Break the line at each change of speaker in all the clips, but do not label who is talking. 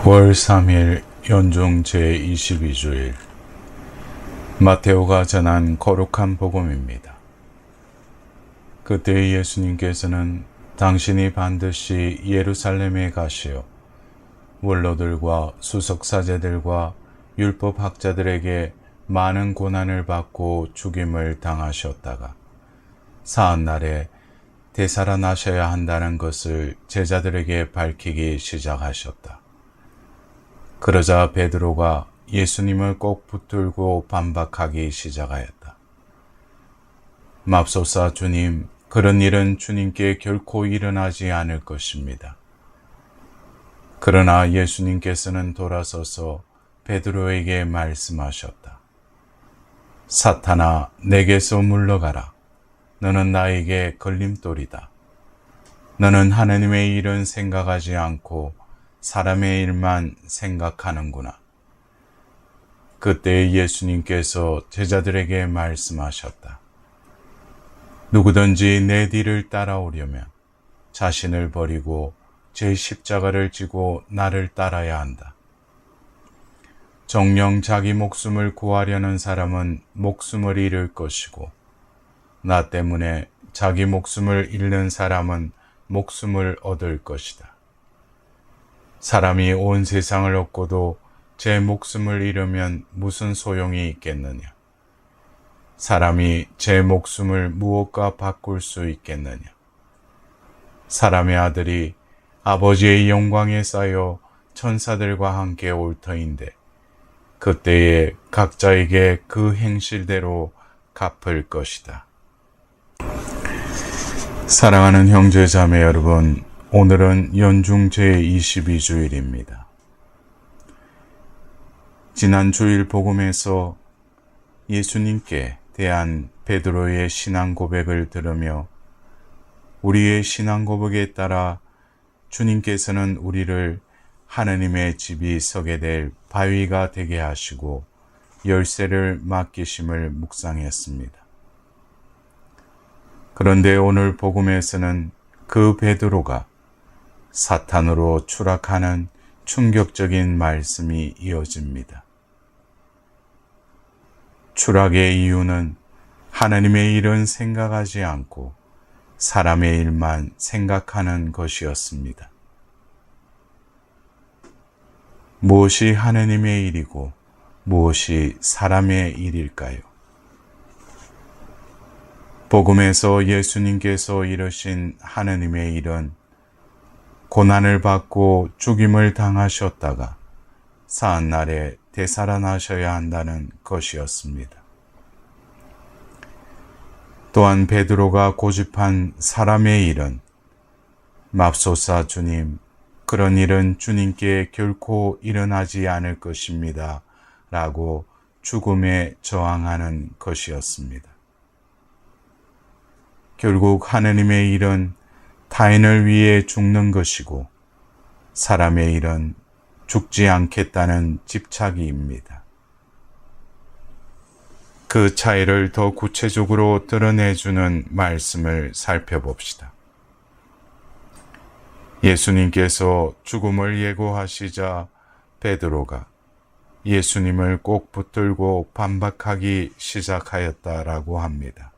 월 3일 연중 제22주일 마테오가 전한 거룩한 복음입니다. 그때 예수님께서는 당신이 반드시 예루살렘에 가시어 원로들과 수석사제들과 율법학자들에게 많은 고난을 받고 죽임을 당하셨다가 사흔날에 되살아나셔야 한다는 것을 제자들에게 밝히기 시작하셨다. 그러자 베드로가 예수님을 꼭 붙들고 반박하기 시작하였다. 맙소사 주님, 그런 일은 주님께 결코 일어나지 않을 것입니다. 그러나 예수님께서는 돌아서서 베드로에게 말씀하셨다. 사탄아, 내게서 물러가라. 너는 나에게 걸림돌이다. 너는 하나님의 일은 생각하지 않고 사람의 일만 생각하는구나. 그때 예수님께서 제자들에게 말씀하셨다. 누구든지 내 뒤를 따라오려면 자신을 버리고 제 십자가를 지고 나를 따라야 한다. 정녕 자기 목숨을 구하려는 사람은 목숨을 잃을 것이고 나 때문에 자기 목숨을 잃는 사람은 목숨을 얻을 것이다. 사람이 온 세상을 얻고도 제 목숨을 잃으면 무슨 소용이 있겠느냐? 사람이 제 목숨을 무엇과 바꿀 수 있겠느냐? 사람의 아들이 아버지의 영광에 쌓여 천사들과 함께 올 터인데 그때에 각자에게 그 행실대로 갚을 것이다. 사랑하는 형제 자매 여러분, 오늘은 연중 제22주일입니다. 지난 주일 복음에서 예수님께 대한 베드로의 신앙 고백을 들으며 우리의 신앙 고백에 따라 주님께서는 우리를 하나님의 집이 서게 될 바위가 되게 하시고 열쇠를 맡기심을 묵상했습니다. 그런데 오늘 복음에서는 그 베드로가 사탄으로 추락하는 충격적인 말씀이 이어집니다. 추락의 이유는 하나님의 일은 생각하지 않고 사람의 일만 생각하는 것이었습니다. 무엇이 하나님의 일이고 무엇이 사람의 일일까요? 복음에서 예수님께서 이르신 하나님의 일은 고난을 받고 죽임을 당하셨다가 사흔날에 되살아나셔야 한다는 것이었습니다. 또한 베드로가 고집한 사람의 일은 맙소사 주님, 그런 일은 주님께 결코 일어나지 않을 것입니다. 라고 죽음에 저항하는 것이었습니다. 결국 하나님의 일은 타인을 위해 죽는 것이고 사람의 일은 죽지 않겠다는 집착입니다. 그 차이를 더 구체적으로 드러내주는 말씀을 살펴봅시다. 예수님께서 죽음을 예고하시자 베드로가 예수님을 꼭 붙들고 반박하기 시작하였다라고 합니다.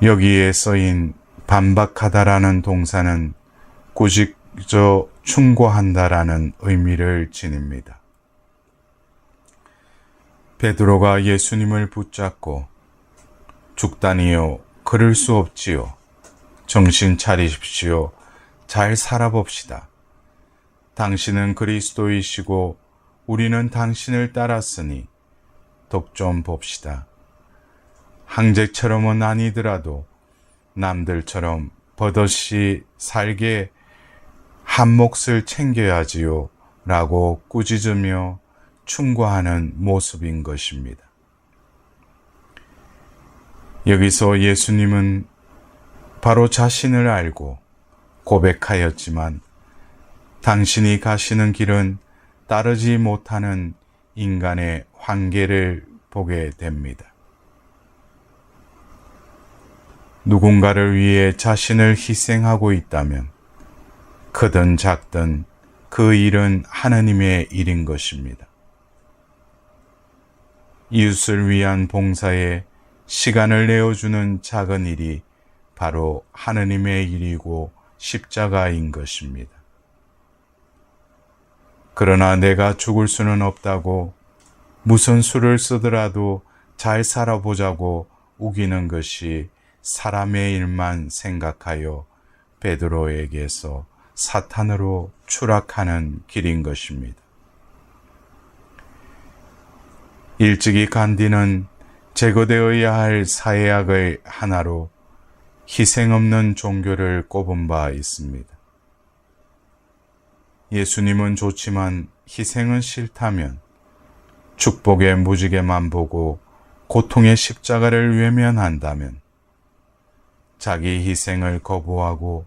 여기에 쓰인 반박하다라는 동사는 꾸짖어 충고한다라는 의미를 지닙니다. 베드로가 예수님을 붙잡고 죽다니요, 그럴 수 없지요. 정신 차리십시오. 잘 살아봅시다. 당신은 그리스도이시고 우리는 당신을 따랐으니 독 좀 봅시다. 항쟁처럼은 아니더라도 남들처럼 버젓이 살게 한 몫을 챙겨야지요 라고 꾸짖으며 충고하는 모습인 것입니다. 여기서 예수님은 바로 자신을 알고 고백하였지만 당신이 가시는 길은 따르지 못하는 인간의 한계를 보게 됩니다. 누군가를 위해 자신을 희생하고 있다면 크든 작든 그 일은 하느님의 일인 것입니다. 이웃을 위한 봉사에 시간을 내어주는 작은 일이 바로 하느님의 일이고 십자가인 것입니다. 그러나 내가 죽을 수는 없다고 무슨 수를 쓰더라도 잘 살아보자고 우기는 것이 사람의 일만 생각하여 베드로에게서 사탄으로 추락하는 길인 것입니다. 일찍이 간디는 제거되어야 할 사회악의 하나로 희생 없는 종교를 꼽은 바 있습니다. 예수님은 좋지만 희생은 싫다면 축복의 무지개만 보고 고통의 십자가를 외면한다면 자기 희생을 거부하고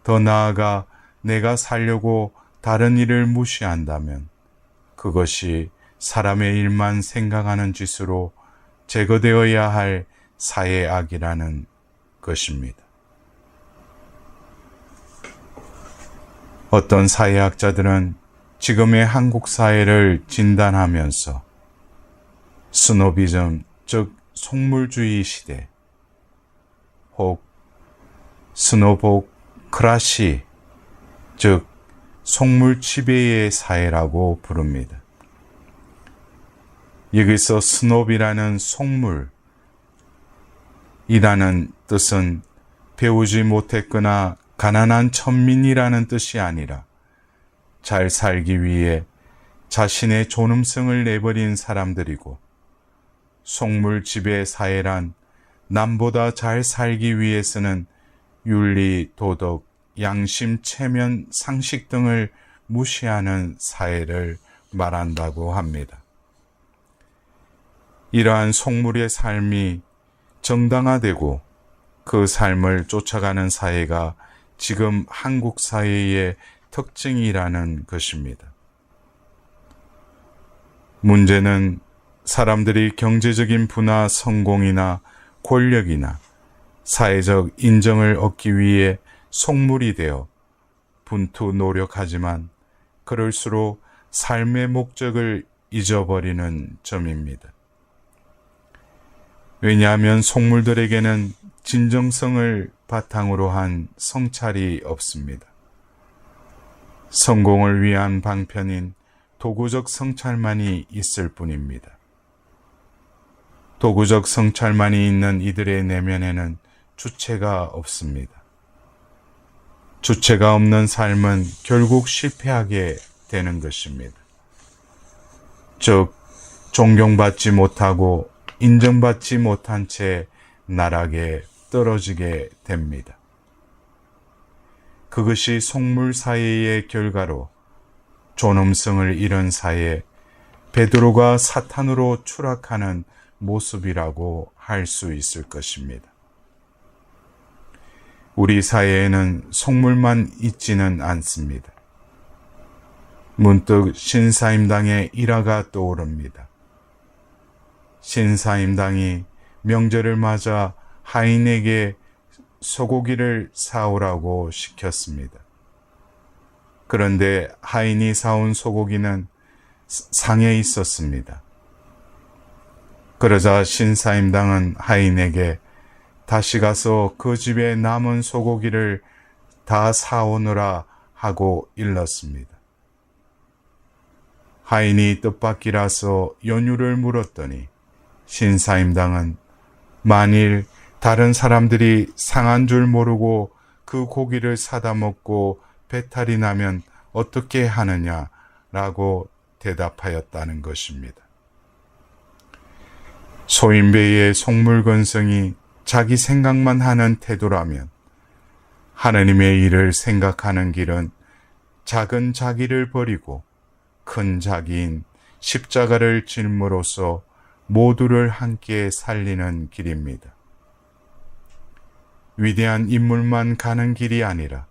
더 나아가 내가 살려고 다른 일을 무시한다면 그것이 사람의 일만 생각하는 짓으로 제거되어야 할 사회악이라는 것입니다. 어떤 사회학자들은 지금의 한국 사회를 진단하면서 스노비즘, 즉 속물주의 시대, 혹 스노보크라시, 즉 속물 지배의 사회라고 부릅니다. 여기서 스노비라는 속물이라는 뜻은 배우지 못했거나 가난한 천민이라는 뜻이 아니라 잘 살기 위해 자신의 존엄성을 내버린 사람들이고, 속물 지배 사회란 남보다 잘 살기 위해서는 윤리, 도덕, 양심, 체면, 상식 등을 무시하는 사회를 말한다고 합니다. 이러한 속물의 삶이 정당화되고 그 삶을 쫓아가는 사회가 지금 한국 사회의 특징이라는 것입니다. 문제는 사람들이 경제적인 부나 성공이나 권력이나 사회적 인정을 얻기 위해 속물이 되어 분투 노력하지만 그럴수록 삶의 목적을 잊어버리는 점입니다. 왜냐하면 속물들에게는 진정성을 바탕으로 한 성찰이 없습니다. 성공을 위한 방편인 도구적 성찰만이 있을 뿐입니다. 도구적 성찰만이 있는 이들의 내면에는 주체가 없습니다. 주체가 없는 삶은 결국 실패하게 되는 것입니다. 즉, 존경받지 못하고 인정받지 못한 채 나락에 떨어지게 됩니다. 그것이 속물 사회의 결과로 존엄성을 잃은 사회, 베드로가 사탄으로 추락하는 모습이라고 할 수 있을 것입니다. 우리 사회에는 속물만 있지는 않습니다. 문득 신사임당의 일화가 떠오릅니다. 신사임당이 명절을 맞아 하인에게 소고기를 사오라고 시켰습니다. 그런데 하인이 사온 소고기는 상해 있었습니다. 그러자 신사임당은 하인에게 다시 가서 그 집에 남은 소고기를 다 사오느라 하고 일렀습니다. 하인이 뜻밖이라서 연유를 물었더니 신사임당은 만일 다른 사람들이 상한 줄 모르고 그 고기를 사다 먹고 배탈이 나면 어떻게 하느냐라고 대답하였다는 것입니다. 소인배의 속물건성이 자기 생각만 하는 태도라면 하느님의 일을 생각하는 길은 작은 자기를 버리고 큰 자기인 십자가를 짐으로써 모두를 함께 살리는 길입니다. 위대한 인물만 가는 길이 아니라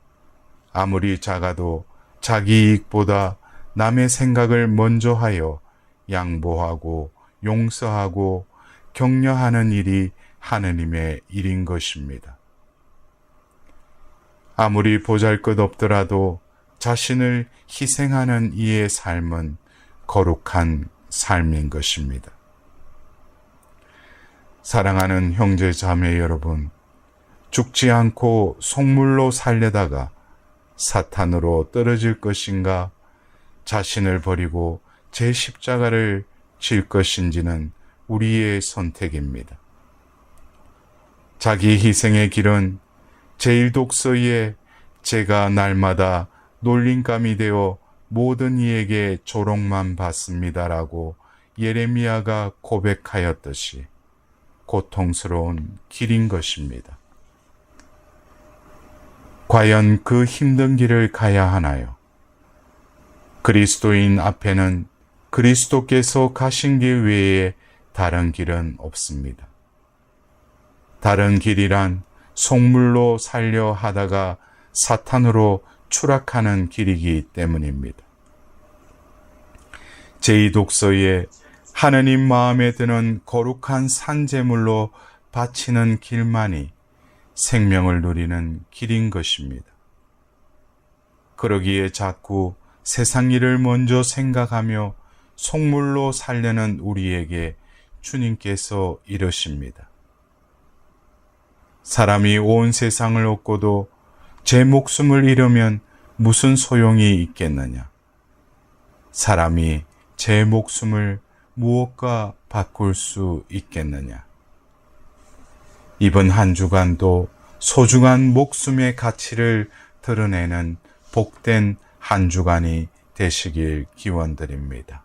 아무리 작아도 자기 이익보다 남의 생각을 먼저 하여 양보하고 용서하고 격려하는 일이 하느님의 일인 것입니다. 아무리 보잘것없더라도 자신을 희생하는 이의 삶은 거룩한 삶인 것입니다. 사랑하는 형제 자매 여러분, 죽지 않고 속물로 살려다가 사탄으로 떨어질 것인가, 자신을 버리고 제 십자가를 질 것인지는 우리의 선택입니다. 자기 희생의 길은 제1독서에 제가 날마다 놀림감이 되어 모든 이에게 조롱만 받습니다라고 예레미야가 고백하였듯이 고통스러운 길인 것입니다. 과연 그 힘든 길을 가야 하나요? 그리스도인 앞에는 그리스도께서 가신 길 외에 다른 길은 없습니다. 다른 길이란 속물로 살려 하다가 사탄으로 추락하는 길이기 때문입니다. 제2독서에 하느님 마음에 드는 거룩한 산제물로 바치는 길만이 생명을 누리는 길인 것입니다. 그러기에 자꾸 세상 일을 먼저 생각하며 속물로 살려는 우리에게 주님께서 이러십니다. 사람이 온 세상을 얻고도 제 목숨을 잃으면 무슨 소용이 있겠느냐? 사람이 제 목숨을 무엇과 바꿀 수 있겠느냐? 이번 한 주간도 소중한 목숨의 가치를 드러내는 복된 한 주간이 되시길 기원드립니다.